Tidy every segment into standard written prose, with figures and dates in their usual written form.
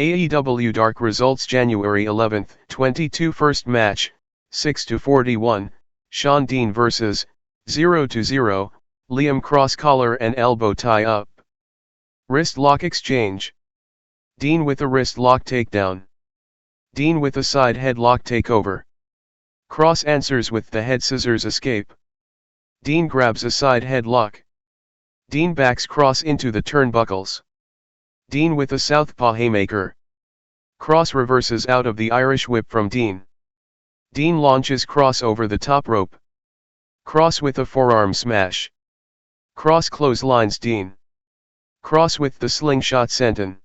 AEW Dark Results January 11, 22 First match, 6-41, Shawn Dean vs. 0-0, Liam Kross collar and elbow tie up. Wrist lock exchange. Dean with a wrist lock takedown. Dean with a side headlock takeover. Kross answers with the head scissors escape. Dean grabs a side headlock. Dean backs Kross into the turnbuckles. Dean with a southpaw haymaker. Kross reverses out of the Irish whip from Dean. Dean launches Kross over the top rope. Kross with a forearm smash. Kross clotheslines Dean. Kross with the slingshot senton.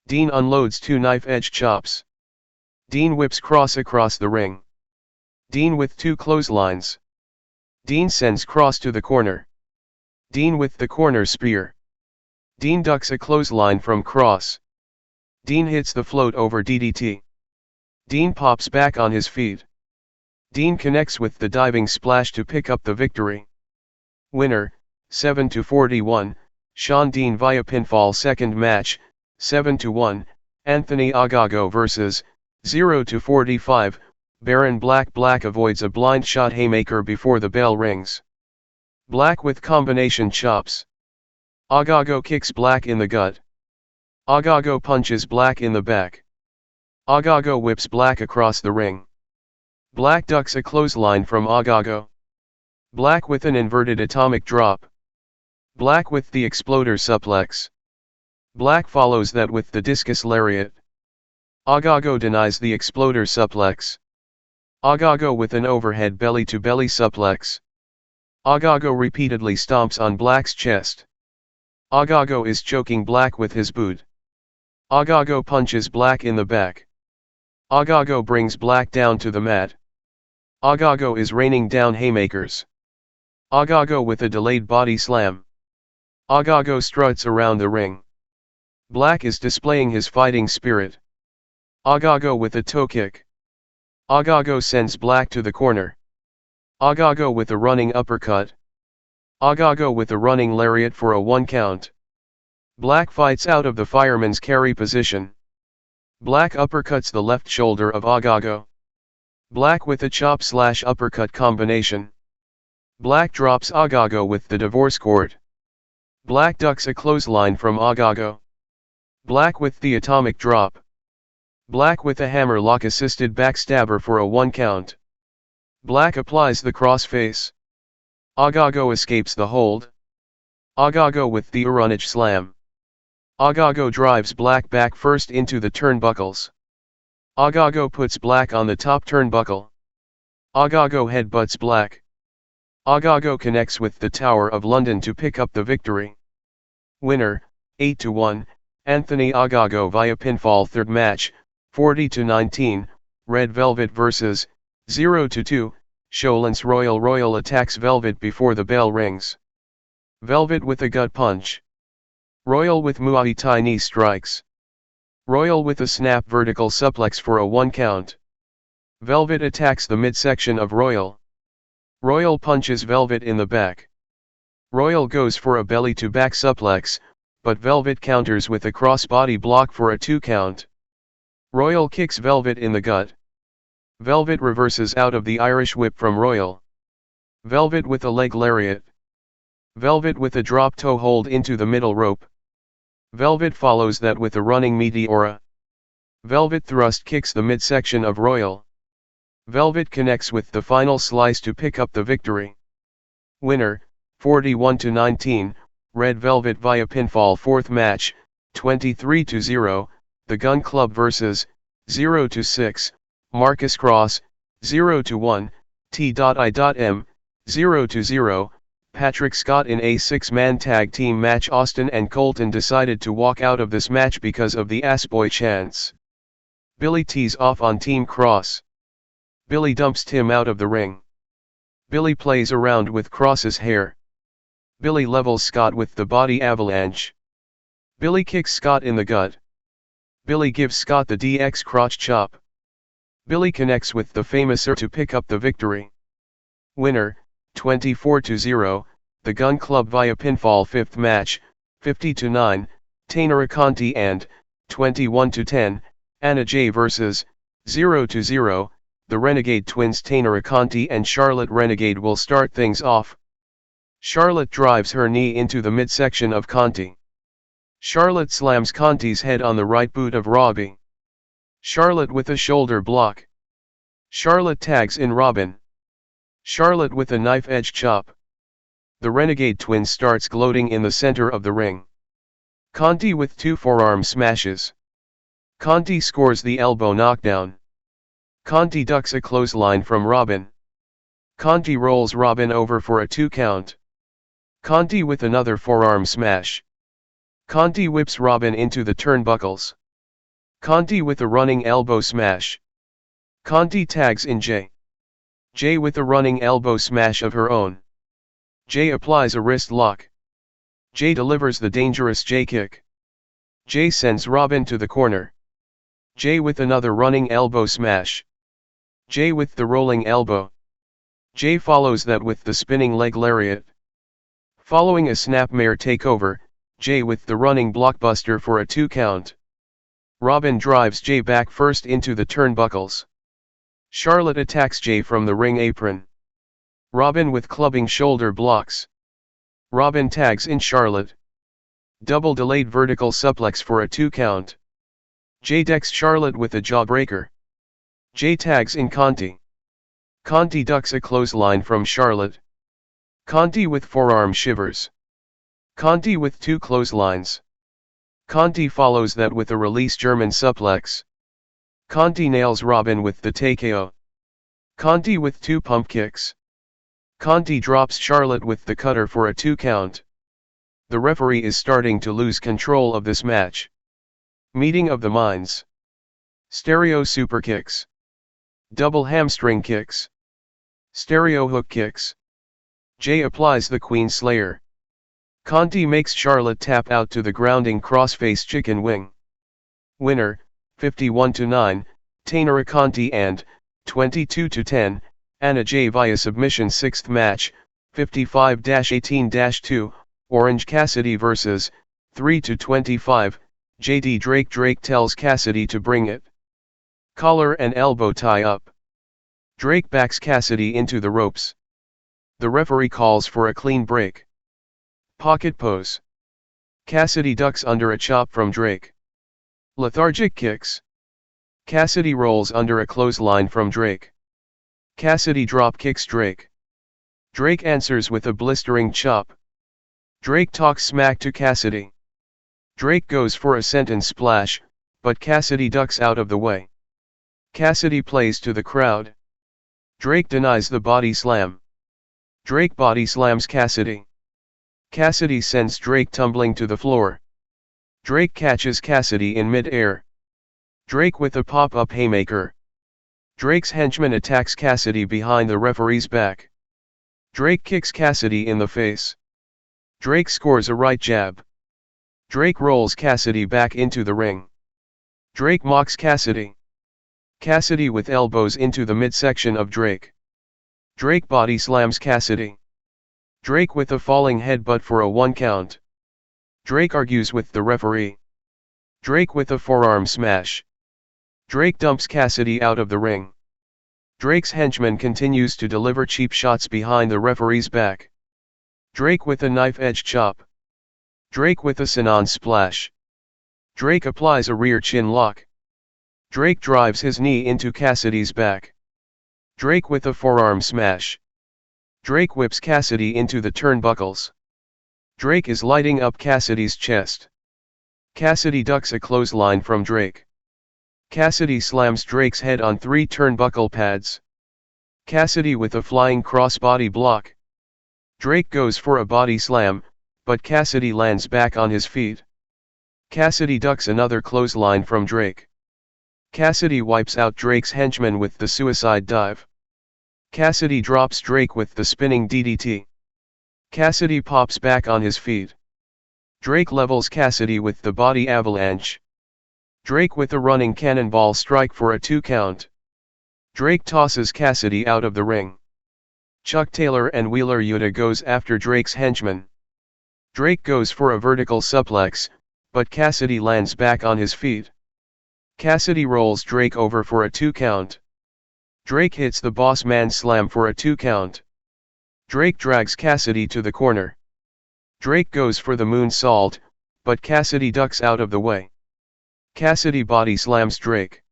Dean unloads two knife-edge chops. Dean whips Kross across the ring. Dean with two clotheslines. Dean sends Kross to the corner. Dean with the corner spear. Dean ducks a clothesline from Kross. Dean hits the float over DDT. Dean pops back on his feet. Dean connects with the diving splash to pick up the victory. Winner, 7-41, Shawn Dean via pinfall. Second match, 7-1, Anthony Ogogo vs. 0-45, Baron Black avoids a blind shot haymaker before the bell rings. Black with combination chops. Ogogo kicks Black in the gut. Ogogo punches Black in the back. Ogogo whips Black across the ring. Black ducks a clothesline from Ogogo. Black with an inverted atomic drop. Black with the exploder suplex. Black follows that with the discus lariat. Ogogo denies the exploder suplex. Ogogo with an overhead belly-to-belly suplex. Ogogo repeatedly stomps on Black's chest. Ogogo is choking Black with his boot. Ogogo punches Black in the back. Ogogo brings Black down to the mat. Ogogo is raining down haymakers. Ogogo with a delayed body slam. Ogogo struts around the ring. Black is displaying his fighting spirit. Ogogo with a toe kick. Ogogo sends Black to the corner. Ogogo with a running uppercut. Ogogo with a running lariat for a 1 count. Black fights out of the fireman's carry position. Black uppercuts the left shoulder of Ogogo. Black with a chop/uppercut combination. Black drops Ogogo with the divorce cord. Black ducks a clothesline from Ogogo. Black with the atomic drop. Black with a hammerlock assisted backstabber for a 1 count. Black applies the crossface. Ogogo escapes the hold. Ogogo with the Uranage slam. Ogogo drives Black back first into the turnbuckles. Ogogo puts Black on the top turnbuckle. Ogogo headbutts Black. Ogogo connects with the Tower of London to pick up the victory. Winner, 8-1, Anthony Ogogo via pinfall. Third match, 40-19, Red Velvet vs. 0-2, Shalonce Royal. Royal attacks Velvet before the bell rings. Velvet with a gut punch. Royal with Muay Thai knee strikes. Royal with a snap vertical suplex for a 1 count. Velvet attacks the midsection of Royal. Royal punches Velvet in the back. Royal goes for a belly-to-back suplex, but Velvet counters with a crossbody block for a 2 count. Royal kicks Velvet in the gut. Velvet reverses out of the Irish whip from Royal. Velvet with a leg lariat. Velvet with a drop toe hold into the middle rope. Velvet follows that with a running meteora. Velvet thrust kicks the midsection of Royal. Velvet connects with the final slice to pick up the victory. Winner, 41-19, Red Velvet via pinfall. Fourth match, 23-0, The Gunn Club vs. 0-6, Marcus Kross, 0-1, T.I.M, 0-0, Patrick Scott in a 6-man tag team match. Austin and Colten decided to walk out of this match because of the Assboy chants. Billy tees off on Team Kross. Billy dumps Tim out of the ring. Billy plays around with Kross's hair. Billy levels Scott with the body avalanche. Billy kicks Scott in the gut. Billy gives Scott the DX crotch chop. Billy connects with the Famouser to pick up the victory. Winner, 24-0, The Gunn Club via pinfall. Fifth match, 50-9, Taynara Conti and 21-10, Anna Jay vs. 0-0, the Renegade twins Conti and Charlotte. Renegade will start things off. Charlotte drives her knee into the midsection of Conti. Charlotte slams Conti's head on the right boot of Robyn. Charlotte with a shoulder block. Charlotte tags in Robyn. Charlotte with a knife-edge chop. The Renegade twins starts gloating in the center of the ring. Conti with 2 forearm smashes. Conti scores the elbow knockdown. Conti ducks a clothesline from Robyn. Conti rolls Robyn over for a 2 count. Conti with another forearm smash. Conti whips Robyn into the turnbuckles. Conti with a running elbow smash. Conti tags in Jay. Jay with a running elbow smash of her own. Jay applies a wrist lock. Jay delivers the dangerous Jay kick. Jay sends Robyn to the corner. Jay with another running elbow smash. Jay with the rolling elbow. Jay follows that with the spinning leg lariat. Following a snapmare takeover, Jay with the running blockbuster for a 2 count. Robyn drives Jay back first into the turnbuckles. Charlotte attacks Jay from the ring apron. Robyn with clubbing shoulder blocks. Robyn tags in Charlotte. Double delayed vertical suplex for a 2 count. Jay decks Charlotte with a jawbreaker. Jay tags in Conti. Conti ducks a clothesline from Charlotte. Conti with forearm shivers. Conti with 2 clotheslines. Conti follows that with a release German suplex. Conti nails Robyn with the TKO. Conti with 2 pump kicks. Conti drops Charlotte with the cutter for a 2 count. The referee is starting to lose control of this match. Meeting of the minds. Stereo super kicks. Double hamstring kicks. Stereo hook kicks. Jay applies the Queen Slayer. Conti makes Charlotte tap out to the grounding crossface chicken wing. Winner, 51-9, Conti and, 22-10, Anna Jay via submission. 6th match, 55-18-2, Orange Cassidy vs. 3-25, JD Drake. Drake tells Cassidy to bring it. Collar and elbow tie up. Drake backs Cassidy into the ropes. The referee calls for a clean break. Pocket pose. Cassidy ducks under a chop from Drake. Lethargic kicks. Cassidy rolls under a clothesline from Drake. Cassidy drop kicks Drake. Drake answers with a blistering chop. Drake talks smack to Cassidy. Drake goes for a sentence splash, but Cassidy ducks out of the way. Cassidy plays to the crowd. Drake denies the body slam. Drake body slams Cassidy. Cassidy sends Drake tumbling to the floor. Drake catches Cassidy in mid-air. Drake with a pop-up haymaker. Drake's henchman attacks Cassidy behind the referee's back. Drake kicks Cassidy in the face. Drake scores a right jab. Drake rolls Cassidy back into the ring. Drake mocks Cassidy. Cassidy with elbows into the midsection of Drake. Drake body slams Cassidy. Drake with a falling headbutt for a 1 count. Drake argues with the referee. Drake with a forearm smash. Drake dumps Cassidy out of the ring. Drake's henchman continues to deliver cheap shots behind the referee's back. Drake with a knife-edge chop. Drake with a Sinon splash. Drake applies a rear chin lock. Drake drives his knee into Cassidy's back. Drake with a forearm smash. Drake whips Cassidy into the turnbuckles. Drake is lighting up Cassidy's chest. Cassidy ducks a clothesline from Drake. Cassidy slams Drake's head on 3 turnbuckle pads. Cassidy with a flying crossbody block. Drake goes for a body slam, but Cassidy lands back on his feet. Cassidy ducks another clothesline from Drake. Cassidy wipes out Drake's henchman with the suicide dive. Cassidy drops Drake with the spinning DDT. Cassidy pops back on his feet. Drake levels Cassidy with the body avalanche. Drake with a running cannonball strike for a 2 count. Drake tosses Cassidy out of the ring. Chuck Taylor and Wheeler Yuta goes after Drake's henchman. Drake goes for a vertical suplex, but Cassidy lands back on his feet. Cassidy rolls Drake over for a 2 count. Drake hits the boss man slam for a 2 count. Drake drags Cassidy to the corner. Drake goes for the moonsault, but Cassidy ducks out of the way. Cassidy body slams Drake.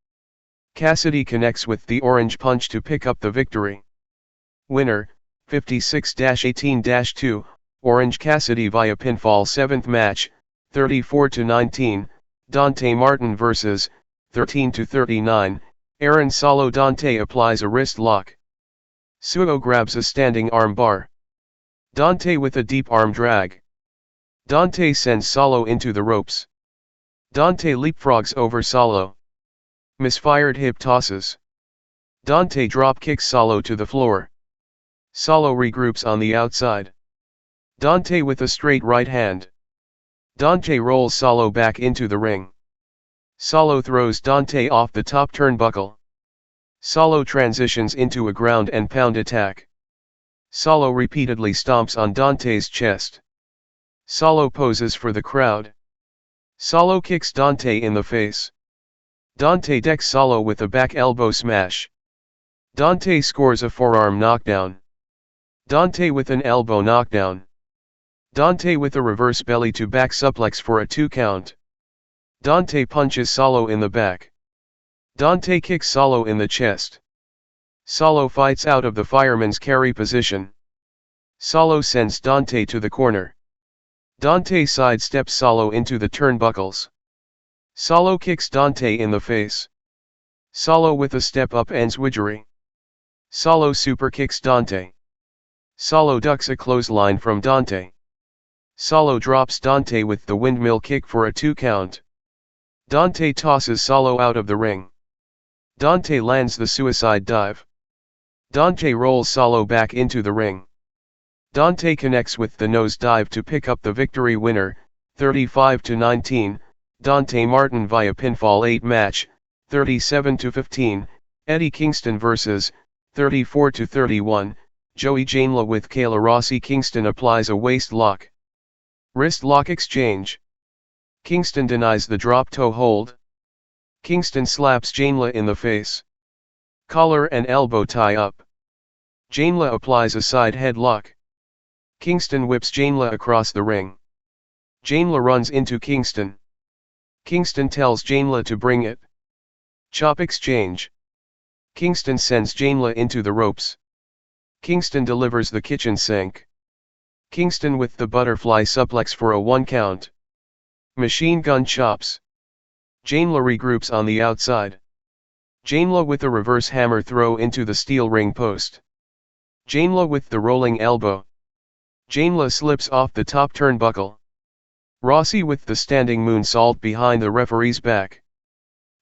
Cassidy connects with the orange punch to pick up the victory. Winner, 56-18-2, Orange Cassidy via pinfall. 7th match, 34-19, Dante Martin vs. 13-39, Aaron Solo. Dante applies a wrist lock. Suo grabs a standing arm bar. Dante with a deep arm drag. Dante sends Solo into the ropes. Dante leapfrogs over Solo. Misfired hip tosses. Dante drop kicks Solo to the floor. Solo regroups on the outside. Dante with a straight right hand. Dante rolls Solo back into the ring. Solo throws Dante off the top turnbuckle. Solo transitions into a ground and pound attack. Solo repeatedly stomps on Dante's chest. Solo poses for the crowd. Solo kicks Dante in the face. Dante decks Solo with a back elbow smash. Dante scores a forearm knockdown. Dante with an elbow knockdown. Dante with a reverse belly to back suplex for a 2 count. Dante punches Solo in the back. Dante kicks Solo in the chest. Solo fights out of the fireman's carry position. Solo sends Dante to the corner. Dante sidesteps Solo into the turnbuckles. Solo kicks Dante in the face. Solo with a step up ends Widgery. Solo super kicks Dante. Solo ducks a clothesline from Dante. Solo drops Dante with the windmill kick for a 2 count. Dante tosses Solo out of the ring. Dante lands the suicide dive. Dante rolls Solo back into the ring. Dante connects with the nose dive to pick up the victory. Winner, 35-19, Dante Martin via pinfall. 8 match, 37-15, Eddie Kingston vs. 34-31, Joey Janela with Kayla Rossi. Kingston applies a waist lock. Wrist lock exchange. Kingston denies the drop toe hold. Kingston slaps Janela in the face. Collar and elbow tie up. Janela applies a side headlock. Kingston whips Janela across the ring. Janela runs into Kingston. Kingston tells Janela to bring it. Chop exchange. Kingston sends Janela into the ropes. Kingston delivers the kitchen sink. Kingston with the butterfly suplex for a 1 count. Machine gun chops. Janela regroups on the outside. Janela with a reverse hammer throw into the steel ring post. Janela with the rolling elbow. Janela slips off the top turnbuckle. Rossi with the standing moonsault behind the referee's back.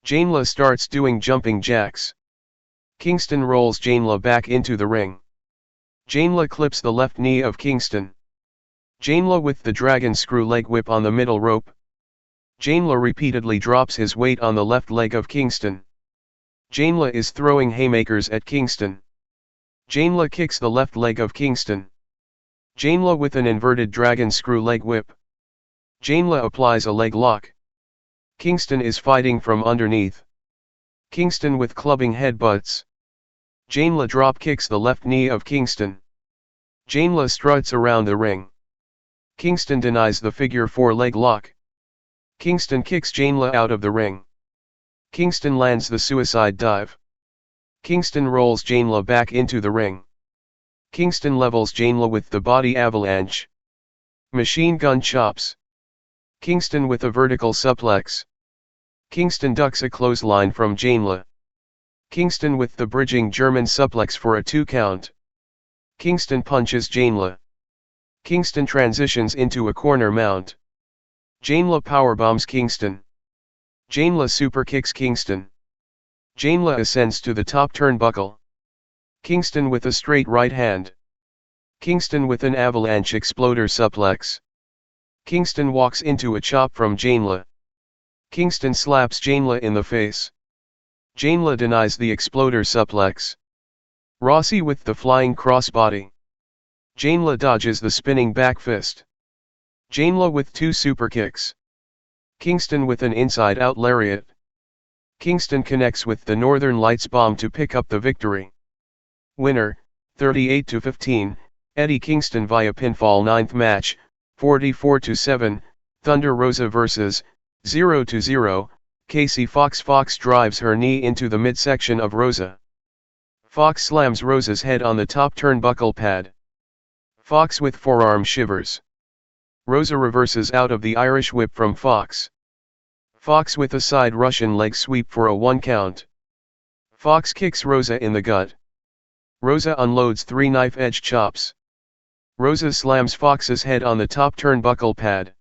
Janela starts doing jumping jacks. Kingston rolls Janela back into the ring. Janela clips the left knee of Kingston. Janela with the dragon screw leg whip on the middle rope. Janela repeatedly drops his weight on the left leg of Kingston. Janela is throwing haymakers at Kingston. Janela kicks the left leg of Kingston. Janela with an inverted dragon screw leg whip. Janela applies a leg lock. Kingston is fighting from underneath. Kingston with clubbing headbutts. Janela drop kicks the left knee of Kingston. Janela struts around the ring. Kingston denies the figure 4 leg lock. Kingston kicks Janela out of the ring. Kingston lands the suicide dive. Kingston rolls Janela back into the ring. Kingston levels Janela with the body avalanche. Machine gun chops. Kingston with a vertical suplex. Kingston ducks a clothesline from Janela. Kingston with the bridging German suplex for a 2 count. Kingston punches Janela. Kingston transitions into a corner mount. Janela powerbombs Kingston. Janela super kicks Kingston. Janela ascends to the top turnbuckle. Kingston with a straight right hand. Kingston with an avalanche exploder suplex. Kingston walks into a chop from Janela. Kingston slaps Janela in the face. Janela denies the exploder suplex. Rossi with the flying crossbody. Janela dodges the spinning back fist. Janela with 2 super kicks. Kingston with an inside-out lariat. Kingston connects with the Northern Lights bomb to pick up the victory. Winner, 38-15, Eddie Kingston via pinfall. 9th match, 44-7, Thunder Rosa vs. 0-0, Kasey Fox. Fox drives her knee into the midsection of Rosa. Fox slams Rosa's head on the top turnbuckle pad. Fox with forearm shivers. Rosa reverses out of the Irish whip from Fox. Fox with a side Russian leg sweep for a 1 count. Fox kicks Rosa in the gut. Rosa unloads 3 knife-edge chops. Rosa slams Fox's head on the top turnbuckle pad.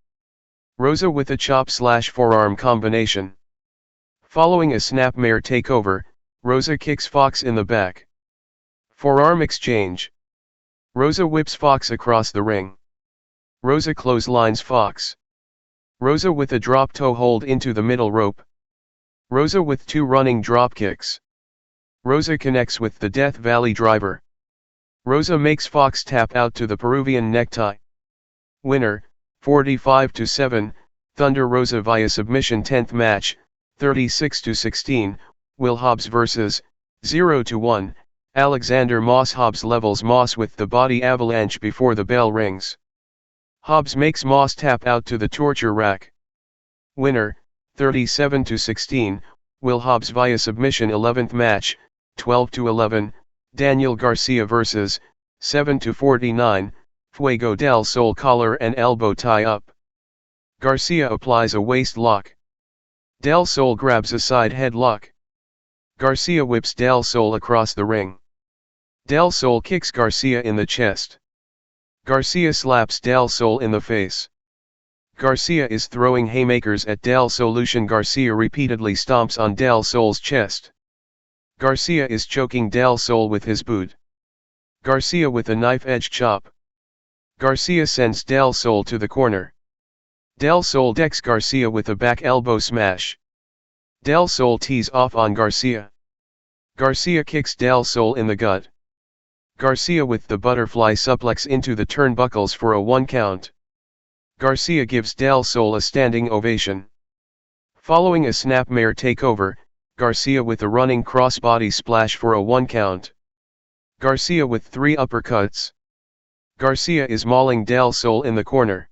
Rosa with a chop/forearm combination. Following a snapmare takeover, Rosa kicks Fox in the back. Forearm exchange. Rosa whips Fox across the ring. Rosa clotheslines Fox. Rosa with a drop toe hold into the middle rope. Rosa with 2 running drop kicks. Rosa connects with the Death Valley driver. Rosa makes Fox tap out to the Peruvian necktie. Winner, 45-7, Thunder Rosa via submission. 10th match, 36-16, Will Hobbs vs. 0-1, Alexander Moss. Hobbs levels Moss with the body avalanche before the bell rings. Hobbs makes Moss tap out to the torture rack. Winner, 37-16, Will Hobbs via submission. 11th match, 12-11, Daniel Garcia vs. 7-49, Fuego del Sol collar and elbow tie up. Garcia applies a waist lock. Del Sol grabs a side headlock. Garcia whips Del Sol across the ring. Del Sol kicks Garcia in the chest. Garcia slaps Del Sol in the face. Garcia is throwing haymakers at Del Sol. Garcia repeatedly stomps on Del Sol's chest. Garcia is choking Del Sol with his boot. Garcia with a knife-edge chop. Garcia sends Del Sol to the corner. Del Sol decks Garcia with a back elbow smash. Del Sol tees off on Garcia. Garcia kicks Del Sol in the gut. Garcia with the butterfly suplex into the turnbuckles for a 1 count. Garcia gives Del Sol a standing ovation. Following a snapmare takeover, Garcia with a running crossbody splash for a 1 count. Garcia with 3 uppercuts. Garcia is mauling Del Sol in the corner.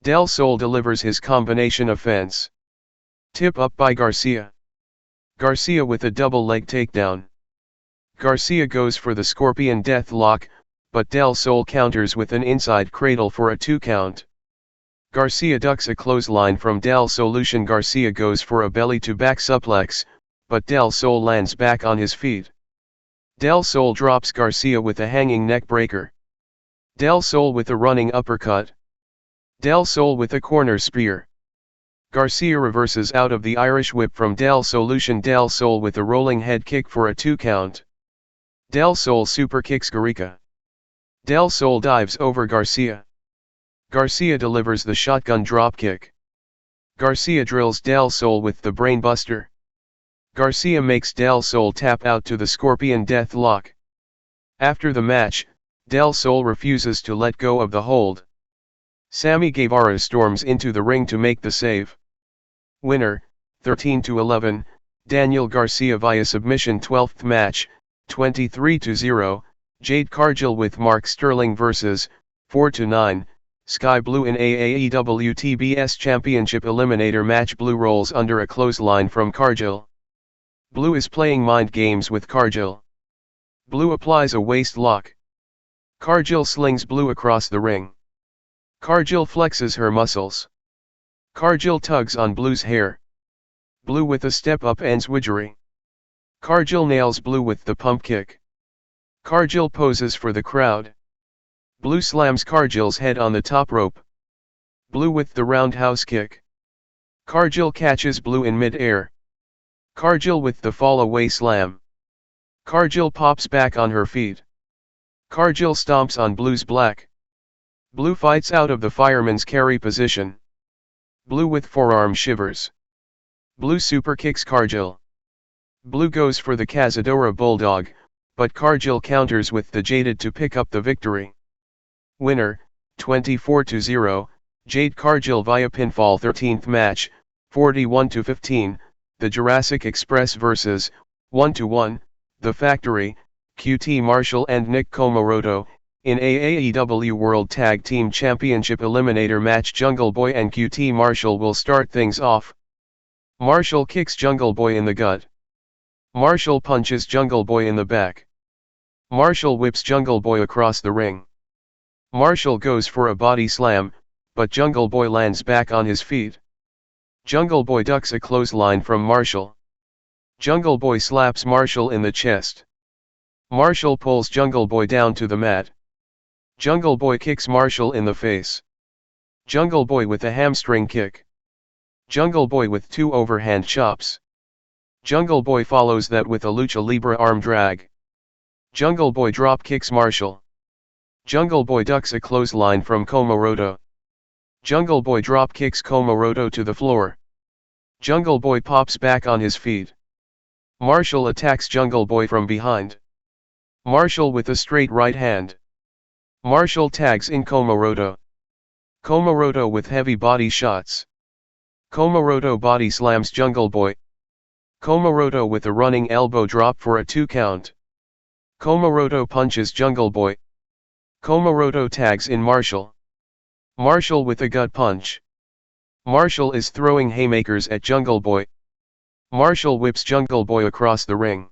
Del Sol delivers his combination offense. Tip up by Garcia. Garcia with a double leg takedown. Garcia goes for the Scorpion Death Lock, but Del Sol counters with an inside cradle for a 2 count. Garcia ducks a clothesline from Del Sol. Garcia goes for a belly-to-back suplex, but Del Sol lands back on his feet. Del Sol drops Garcia with a hanging neck breaker. Del Sol with a running uppercut. Del Sol with a corner spear. Garcia reverses out of the Irish whip from Del Sol. Del Sol with a rolling head kick for a 2 count. Del Sol super kicks Garcia. Del Sol dives over Garcia. Garcia delivers the shotgun dropkick. Garcia drills Del Sol with the brainbuster. Garcia makes Del Sol tap out to the Scorpion Death Lock. After the match, Del Sol refuses to let go of the hold. Sammy Guevara storms into the ring to make the save. Winner, 13-11, Daniel Garcia via submission. 12th match, 23-0, Jade Cargill with Mark Sterling vs. 4-9, Skye Blue in AEW TBS Championship Eliminator Match. Blue rolls under a clothesline from Cargill. Blue is playing mind games with Cargill. Blue applies a waist lock. Cargill slings Blue across the ring. Cargill flexes her muscles. Cargill tugs on Blue's hair. Blue with a step-up enziguri. Cargill nails Blue with the pump kick. Cargill poses for the crowd. Blue slams Cargill's head on the top rope. Blue with the roundhouse kick. Cargill catches Blue in mid-air. Cargill with the fall-away slam. Cargill pops back on her feet. Cargill stomps on Blue's black. Blue fights out of the fireman's carry position. Blue with forearm shivers. Blue super kicks Cargill. Blue goes for the Cazadora Bulldog, but Cargill counters with the Jaded to pick up the victory. Winner, 24-0, Jade Cargill via pinfall. 13th match, 41-15, The Jurassic Express vs. 1-1, The Factory, QT Marshall and Nick Comoroto, in AEW World Tag Team Championship Eliminator Match. Jungle Boy and QT Marshall will start things off. Marshall kicks Jungle Boy in the gut. Marshall punches Jungle Boy in the back. Marshall whips Jungle Boy across the ring. Marshall goes for a body slam, but Jungle Boy lands back on his feet. Jungle Boy ducks a clothesline from Marshall. Jungle Boy slaps Marshall in the chest. Marshall pulls Jungle Boy down to the mat. Jungle Boy kicks Marshall in the face. Jungle Boy with a hamstring kick. Jungle Boy with 2 overhand chops. Jungle Boy follows that with a lucha libre arm drag. Jungle Boy drop kicks Marshall. Jungle Boy ducks a clothesline from Comoroto. Jungle Boy drop kicks Comoroto to the floor. Jungle Boy pops back on his feet. Marshall attacks Jungle Boy from behind. Marshall with a straight right hand. Marshall tags in Comoroto. Comoroto with heavy body shots. Comoroto body slams Jungle Boy. Comoroto with a running elbow drop for a 2 count. Comoroto punches Jungle Boy. Comoroto tags in Marshall. Marshall with a gut punch. Marshall is throwing haymakers at Jungle Boy. Marshall whips Jungle Boy across the ring.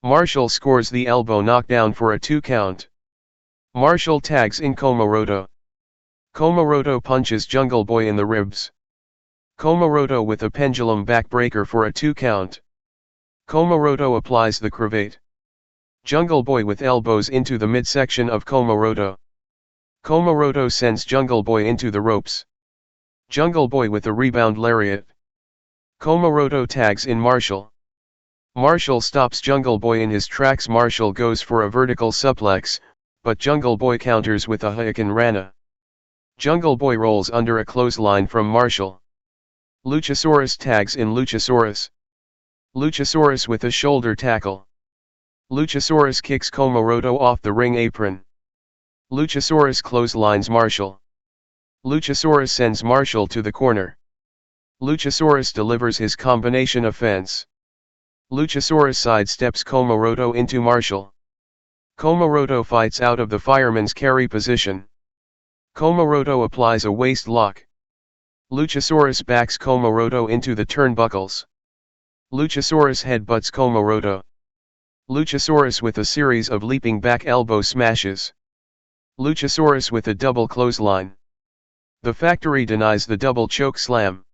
Marshall scores the elbow knockdown for a 2 count. Marshall tags in Comoroto. Comoroto punches Jungle Boy in the ribs. Comoroto with a pendulum backbreaker for a 2 count. Comoroto applies the cravate. Jungle Boy with elbows into the midsection of Comoroto. Comoroto sends Jungle Boy into the ropes. Jungle Boy with a rebound lariat. Comoroto tags in Marshall. Marshall stops Jungle Boy in his tracks. Marshall goes for a vertical suplex, but Jungle Boy counters with a Hurricane Rana. Jungle Boy rolls under a clothesline from Marshall. Luchasaurus tags in Luchasaurus. Luchasaurus with a shoulder tackle. Luchasaurus kicks Comoroto off the ring apron. Luchasaurus clotheslines Marshall. Luchasaurus sends Marshall to the corner. Luchasaurus delivers his combination offense. Luchasaurus sidesteps Comoroto into Marshall. Comoroto fights out of the fireman's carry position. Comoroto applies a waist lock. Luchasaurus backs Comoroto into the turnbuckles. Luchasaurus headbutts Comoroto. Luchasaurus with a series of leaping back elbow smashes. Luchasaurus with a double clothesline. The Factory denies the double choke slam.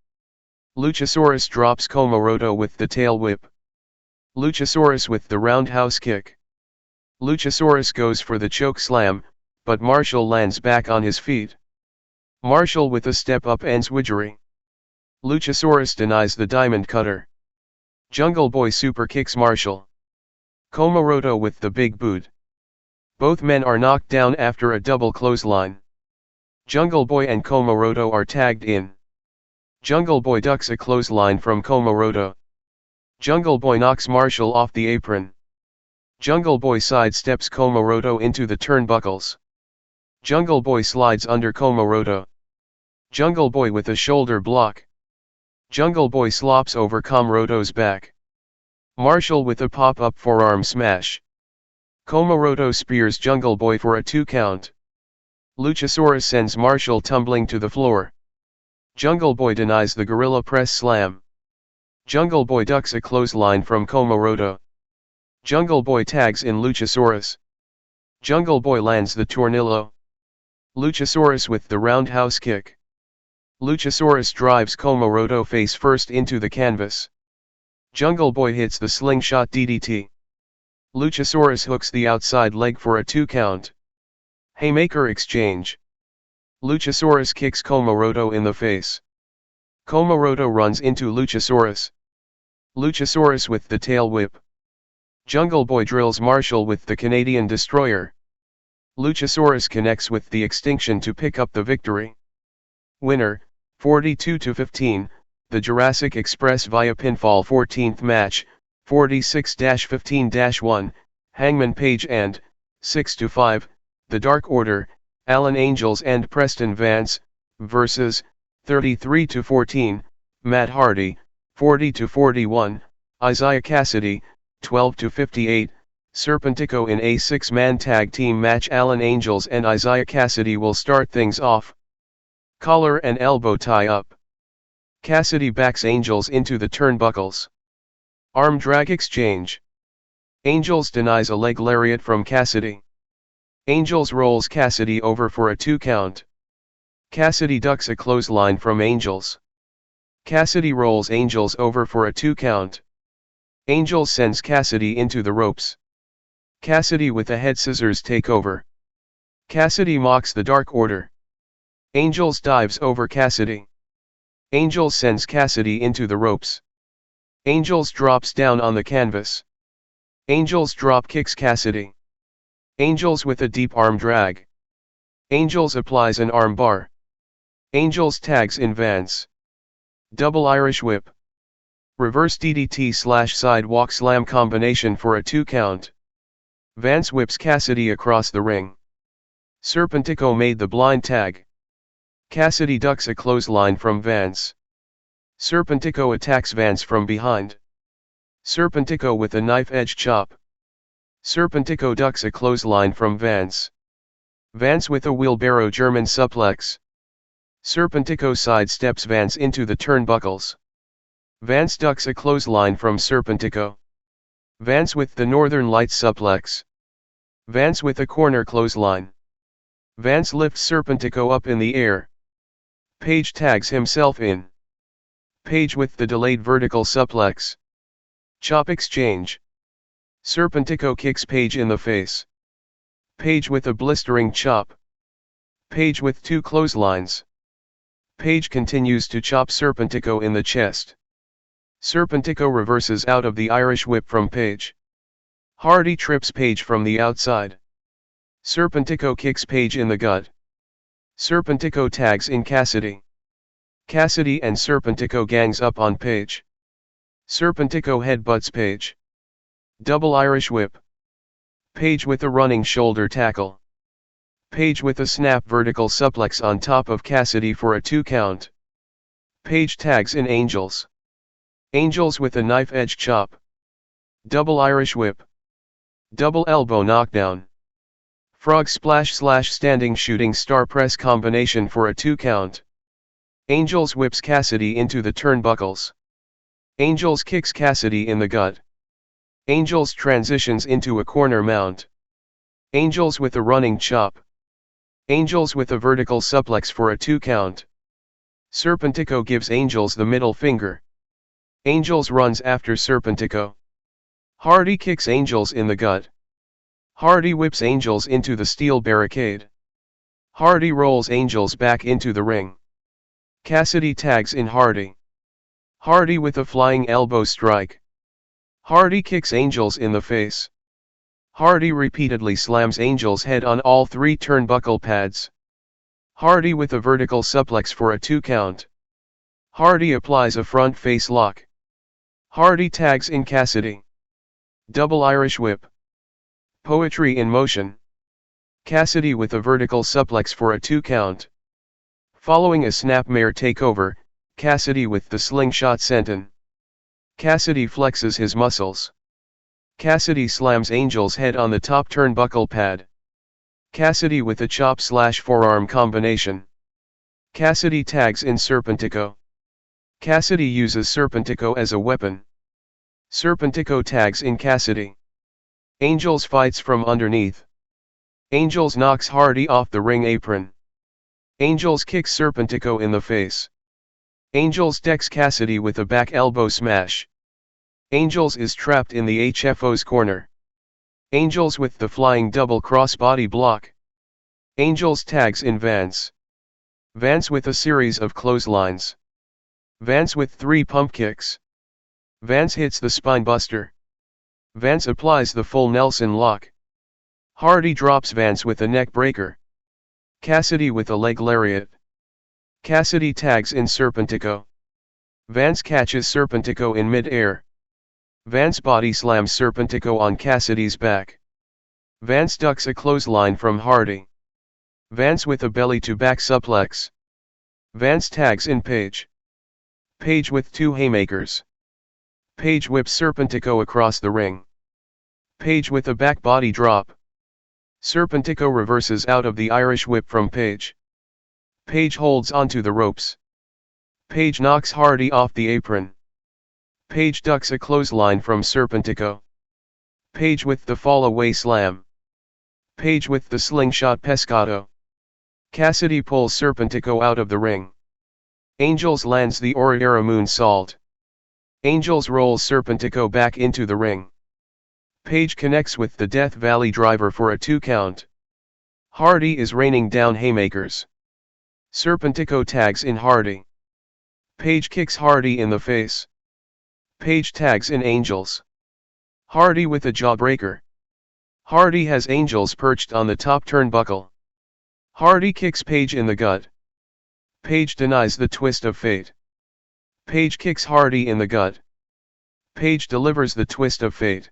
Luchasaurus drops Comoroto with the tail whip. Luchasaurus with the roundhouse kick. Luchasaurus goes for the choke slam, but Marshall lands back on his feet. Marshall with a step-up enziguri. Luchasaurus denies the diamond cutter. Jungle Boy super kicks Marshall. Comoroto with the big boot. Both men are knocked down after a double clothesline. Jungle Boy and Comoroto are tagged in. Jungle Boy ducks a clothesline from Comoroto. Jungle Boy knocks Marshall off the apron. Jungle Boy sidesteps Comoroto into the turnbuckles. Jungle Boy slides under Comoroto. Jungle Boy with a shoulder block. Jungle Boy slops over Comoroto's back. Marshall with a pop-up forearm smash. Comoroto spears Jungle Boy for a 2 count. Luchasaurus sends Marshall tumbling to the floor. Jungle Boy denies the gorilla press slam. Jungle Boy ducks a clothesline from Comoroto. Jungle Boy tags in Luchasaurus. Jungle Boy lands the tornillo. Luchasaurus with the roundhouse kick. Luchasaurus drives Comoroto face first into the canvas. Jungle Boy hits the slingshot DDT. Luchasaurus hooks the outside leg for a 2 count. Haymaker exchange. Luchasaurus kicks Comoroto in the face. Comoroto runs into Luchasaurus. Luchasaurus with the tail whip. Jungle Boy drills Marshall with the Canadian Destroyer. Luchasaurus connects with the Extinction to pick up the victory. Winner, 42-15, the Jurassic Express via pinfall. 14th match, 46-15-1, Hangman Page and, 6-5, The Dark Order, Alan Angels and Preston Vance, vs. 33-14, Matt Hardy, 40-41, Isiah Cassidy, 12-58, Serpentico in a 6-man tag team match. Alan Angels and Isiah Cassidy will start things off. Collar and elbow tie up. Cassidy backs Angels into the turnbuckles. Arm drag exchange. Angels denies a leg lariat from Cassidy. Angels rolls Cassidy over for a 2 count. Cassidy ducks a clothesline from Angels. Cassidy rolls Angels over for a 2 count. Angels sends Cassidy into the ropes. Cassidy with a head scissors takeover. Cassidy mocks the Dark Order. Angels dives over Cassidy. Angels sends Cassidy into the ropes. Angels drops down on the canvas. Angels drop kicks Cassidy. Angels with a deep arm drag. Angels applies an arm bar. Angels tags in Vance. Double Irish whip. Reverse DDT/sidewalk slam combination for a 2 count. Vance whips Cassidy across the ring. Serpentico made the blind tag. Cassidy ducks a clothesline from Vance. Serpentico attacks Vance from behind. Serpentico with a knife edge chop. Serpentico ducks a clothesline from Vance. Vance with a wheelbarrow German suplex. Serpentico sidesteps Vance into the turnbuckles. Vance ducks a clothesline from Serpentico. Vance with the Northern Lights suplex. Vance with a corner clothesline. Vance lifts Serpentico up in the air. Page tags himself in. Page with the delayed vertical suplex. Chop exchange. Serpentico kicks Page in the face. Page with a blistering chop. Page with 2 clotheslines. Page continues to chop Serpentico in the chest. Serpentico reverses out of the Irish whip from Page. Hardy trips Page from the outside. Serpentico kicks Page in the gut. Serpentico tags in Cassidy. Cassidy and Serpentico gangs up on Page. Serpentico headbutts Page. Double Irish whip. Page with a running shoulder tackle. Page with a snap vertical suplex on top of Cassidy for a 2 count. Page tags in Angels. Angels with a knife edge chop. Double Irish whip. Double elbow knockdown. Frog splash/standing shooting star press combination for a 2 count. Angels whips Cassidy into the turnbuckles. Angels kicks Cassidy in the gut. Angels transitions into a corner mount. Angels with a running chop. Angels with a vertical suplex for a 2 count. Serpentico gives Angels the middle finger. Angels runs after Serpentico. Hardy kicks Angels in the gut. Hardy whips Angels into the steel barricade. Hardy rolls Angels back into the ring. Cassidy tags in Hardy. Hardy with a flying elbow strike. Hardy kicks Angels in the face. Hardy repeatedly slams Angels' head on all 3 turnbuckle pads. Hardy with a vertical suplex for a 2 count. Hardy applies a front face lock. Hardy tags in Cassidy. Double Irish whip. Poetry in motion. Cassidy with a vertical suplex for a 2 count. Following a snapmare takeover, Cassidy with the slingshot senton. Cassidy flexes his muscles. Cassidy slams Angel's head on the top turnbuckle pad. Cassidy with a chop/forearm combination. Cassidy tags in Serpentico. Cassidy uses Serpentico as a weapon. Serpentico tags in Cassidy. Angels fights from underneath. Angels knocks Hardy off the ring apron. Angels kicks Serpentico in the face. Angels decks Cassidy with a back elbow smash. Angels is trapped in the HFO's corner. Angels with the flying double crossbody block. Angels tags in Vance. Vance with a series of clotheslines. Vance with 3 pump kicks. Vance hits the spinebuster. Vance applies the full Nelson lock. Hardy drops Vance with a neck breaker. Cassidy with a leg lariat. Cassidy tags in Serpentico. Vance catches Serpentico in mid-air. Vance body slams Serpentico on Cassidy's back. Vance ducks a clothesline from Hardy. Vance with a belly-to-back suplex. Vance tags in Page. Paige with 2 haymakers. Paige whips Serpentico across the ring. Paige with a back body drop. Serpentico reverses out of the Irish whip from Paige. Paige holds onto the ropes. Paige knocks Hardy off the apron. Paige ducks a clothesline from Serpentico. Paige with the fall away slam. Paige with the slingshot pescado. Cassidy pulls Serpentico out of the ring. Angels lands the Oriera moonsault. Angels rolls Serpentico back into the ring. Paige connects with the Death Valley driver for a 2 count. Hardy is raining down haymakers. Serpentico tags in Hardy. Paige kicks Hardy in the face. Paige tags in Angels. Hardy with a jawbreaker. Hardy has Angels perched on the top turnbuckle. Hardy kicks Paige in the gut. Paige denies the twist of fate. Paige kicks Hardy in the gut. Paige delivers the twist of fate.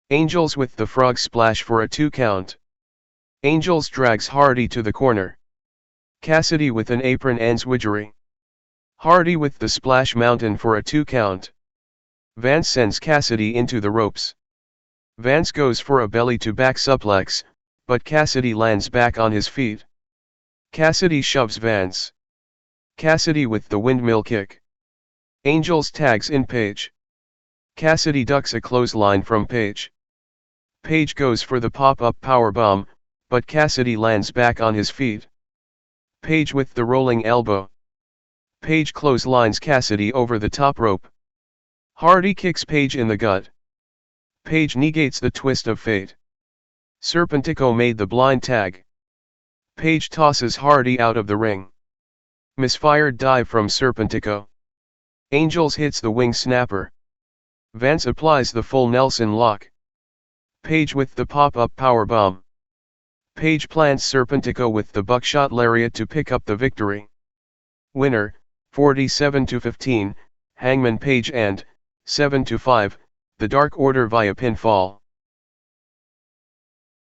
Angels with the frog splash for a 2 count. Angels drags Hardy to the corner. Cassidy with an apron enziguri. Hardy with the splash mountain for a 2 count. Vance sends Cassidy into the ropes. Vance goes for a belly-to-back suplex, but Cassidy lands back on his feet. Cassidy shoves Vance. Cassidy with the windmill kick. Angels tags in Paige. Cassidy ducks a clothesline from Paige. Paige goes for the pop-up powerbomb, but Cassidy lands back on his feet. Paige with the rolling elbow. Paige clotheslines Cassidy over the top rope. Hardy kicks Paige in the gut. Paige negates the twist of fate. Serpentico made the blind tag. Paige tosses Hardy out of the ring. Misfired dive from Serpentico. Angels hits the wing snapper. Vance applies the full Nelson lock. Paige with the pop-up powerbomb. Paige plants Serpentico with the buckshot lariat to pick up the victory. Winner, 47-15, Hangman Page and, 7-5, The Dark Order via pinfall.